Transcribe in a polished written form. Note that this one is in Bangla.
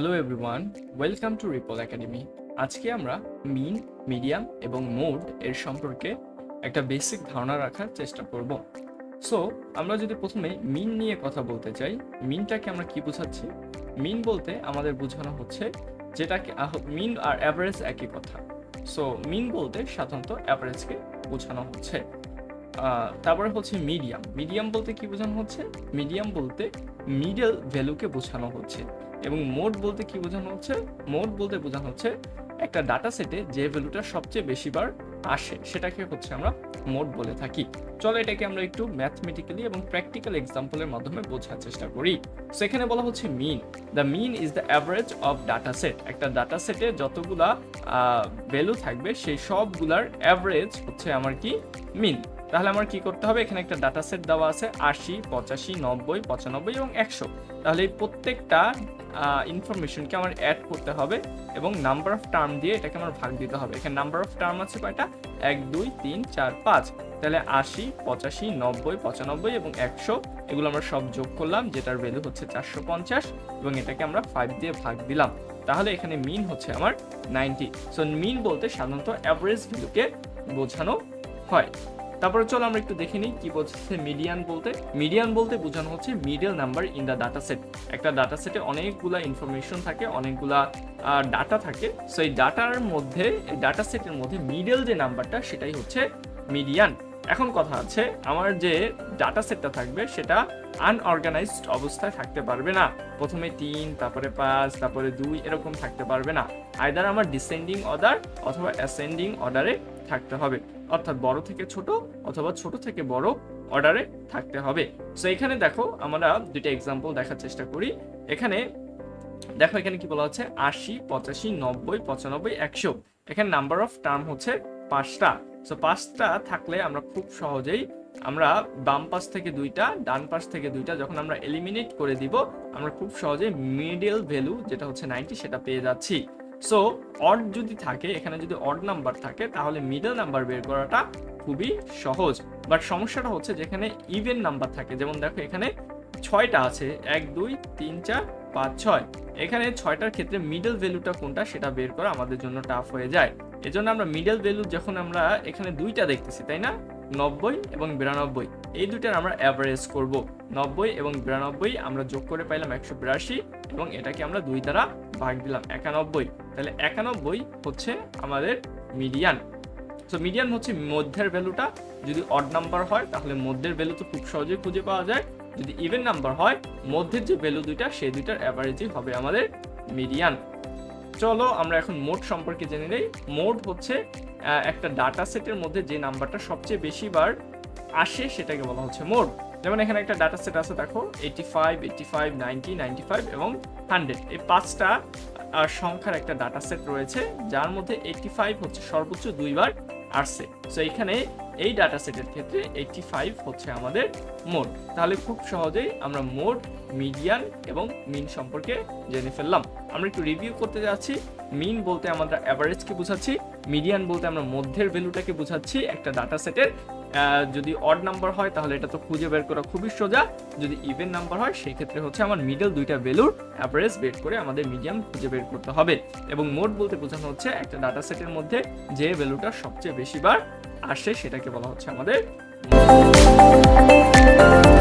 Hello everyone, welcome to ripple academy. আজকে আমরা মিন, মিডিয়াম এবং মোড এর সম্পর্কে একটা বেসিক ধারণা রাখার চেষ্টা করব। সো আমরা যদি প্রথমে মিন নিয়ে কথা বলতে চাই, মিনটাকে আমরা কি বোঝাচ্ছি? মিন বলতে আমাদের বোঝানো হচ্ছে যেটাকে মিন আর অ্যাভারেজ একই কথা। সো মিন বলতে সাধারণত অ্যাভারেজকে বোঝানো হচ্ছে। তারপরে হচ্ছে মিডিয়াম। মিডিয়াম বলতে কি বোঝানো হচ্ছে? মিডিয়াম বলতে মিডল ভ্যালুকে বোঝানো হচ্ছে। এবং মোড বলতে কি বোঝানো হচ্ছে? মোড বলতে বোঝানো হচ্ছে একটা ডাটা সেটে যে ভ্যালুটা সবচেয়ে বেশিবার আসে সেটাকে হচ্ছে আমরা মোড বলে থাকি। চলো এটাকে আমরা একটু ম্যাথমেটিক্যালি এবং প্র্যাকটিক্যাল এক্সাম্পলের মাধ্যমে বোঝার চেষ্টা করি। সেখানে বলা হচ্ছে mean. The mean is the average of data set. একটা ডাটা সেটে যতগুলা ভ্যালু থাকবে সেই সবগুলার অ্যাভারেজ হচ্ছে আমার কি মিন। তাহলে আমার কি করতে হবে? এখানে একটা ডাটা সেট দেওয়া আছে 80, 85, 90, 95 এবং 100। তাহলে এই প্রত্যেকটা ইনফরমেশনকে আমার অ্যাড করতে হবে এবং নাম্বার অফ টার্ম দিয়ে এটাকে আমার ভাগ দিতে হবে। এখানে নাম্বার অফ টার্ম আছে কয়টা? 1, 2, 3, 4, 5। তাহলে 80, 85, 90, 95 এবং 100 এগুলো আমরা সব যোগ করলাম, যেটার ভ্যালু হচ্ছে 450 এবং এটাকে আমরা 5 দিয়ে ভাগ দিলাম। তাহলে এখানে মিন হচ্ছে আমার 90। সো মিন বলতে সাধারণত অ্যাভারেজ ভ্যালুকে বোঝানো হয়। তারপরে চলো আমরা একটু দেখে নিই কি বলছে মিডিয়ান বলতে। মিডিয়ান বলতে বোঝানো হচ্ছে middle number in the data set. একটা ডাটা সেটে অনেকগুলা ইনফরমেশন থাকে, অনেকগুলা ডাটা থাকে। সো এই ডাটার মধ্যে, এই ডাটা সেটের মধ্যে মিডল যে নাম্বারটা সেটাই হচ্ছে মিডিয়ান। এখন কথা আছে, আমার যে ডাটা সেটটা থাকবে সেটা আনঅর্গানাইজড অবস্থায় থাকতে পারবে না। প্রথমে 3, তারপরে 5, তারপরে 2 এরকম থাকতে পারবে না। আইদার আমার ডিসেন্ডিং অর্ডার অথবা অ্যাসেন্ডিং অর্ডারে থাকতে হবে, অর্থাৎ বড় থেকে ছোট অথবা ছোট থেকে বড় অর্ডারে থাকতে হবে। সো এখানে দেখো আমরা দুইটা এক্সাম্পল দেখার চেষ্টা করি। এখানে দেখো এখানে কি বলা হচ্ছে 80, 85, 90, 95, 100। এখানে নাম্বার অফ টার্ম হচ্ছে 5টা। সো 5টা থাকলে আমরা খুব সহজেই আমরা বাম পাশ থেকে 2টা, ডান পাশ থেকে 2টা যখন আমরা এলিমিনেট করে দিব, আমরা খুব সহজে মিডল ভ্যালু যেটা হচ্ছে 90 সেটা পেয়ে যাচ্ছি। সো অড যদি থাকে, এখানে যদি অড নাম্বার থাকে তাহলে মিডল নাম্বার বের করাটা খুবই সহজ। বাট সমস্যাটা হচ্ছে যেখানে ইভেন নাম্বার থাকে, যেমন দেখো এখানে 6টা আছে, 1, 2, 3, 4, 5, 6। এখানে 6টার ক্ষেত্রে মিডল ভ্যালুটা কোনটা সেটা বের করা আমাদের জন্য টাফ হয়ে যায়। এজন্য আমরা মিডল ভ্যালু যখন আমরা এখানে 2টা দেখতেছি, তাই না, 90 এবং 92, এই দুইটার আমরা অ্যাভারেজ করব। 90 এবং 92 আমরা যোগ করে পাইলাম 182 এবং এটাকে আমরা 2 দ্বারা ভাগ দিলাম 91। তাহলে 91 হচ্ছে আমাদের মিডিয়ান। সো মিডিয়ান হচ্ছে মধ্যের ভ্যালুটা। যদি অড নাম্বার হয় তাহলে মধ্যের ভ্যালু তো খুব সহজেই খুঁজে পাওয়া যায়। যদি ইভেন নাম্বার হয়, মধ্যের যে ভ্যালু দুইটা সেই দুইটার অ্যাভারেজই হবে আমাদের মিডিয়ান। চলো আমরা এখন মোড সম্পর্কে জেনে নেই। মোড হচ্ছে একটা ডাটা সেটের মধ্যে যে নাম্বারটা সবচেয়ে বেশিবার আসে সেটাকে বলা হচ্ছে মোড। যেমন এখানে একটা ডাটা সেট আছে, দেখো 85, 85, 90, 95 এবং 100। এই 5টা সংখ্যার একটা ডাটা সেট রয়েছে, যার মধ্যে 85 হচ্ছে সর্বোচ্চ 2বার আসছে। সো এখানে এই ডাটা সেটের ক্ষেত্রে 85 হচ্ছে আমাদের মোড। তাহলে খুব সহজেই আমরা মোড, মিডিয়ান এবং মিন সম্পর্কে জেনে ফেললাম। আমরা একটু রিভিউ করতে যাচ্ছি। মিন বলতে আমরা অ্যাভারেজকে বোঝাচ্ছি, মিডিয়ান বলতে আমরা মধ্যের ভ্যালুটাকে বোঝাচ্ছি একটা ডাটা সেটের। যদি অড নাম্বার হয় তাহলে এটা তো খুঁজে বের করা খুবই সোজা। যদি ইভেন নাম্বার হয় সেই ক্ষেত্রে হচ্ছে আমার মিডল দুইটা ভ্যালুর অ্যাভারেজ বের করে আমাদের মিডিয়াম খুঁজে বের করতে হবে। এবং মোড বলতে বোঝানো হচ্ছে একটা ডাটা সেটের মধ্যে যে ভ্যালুটা সবচেয়ে বেশিবার আসে সেটাকে বলা হচ্ছে আমাদের মোড।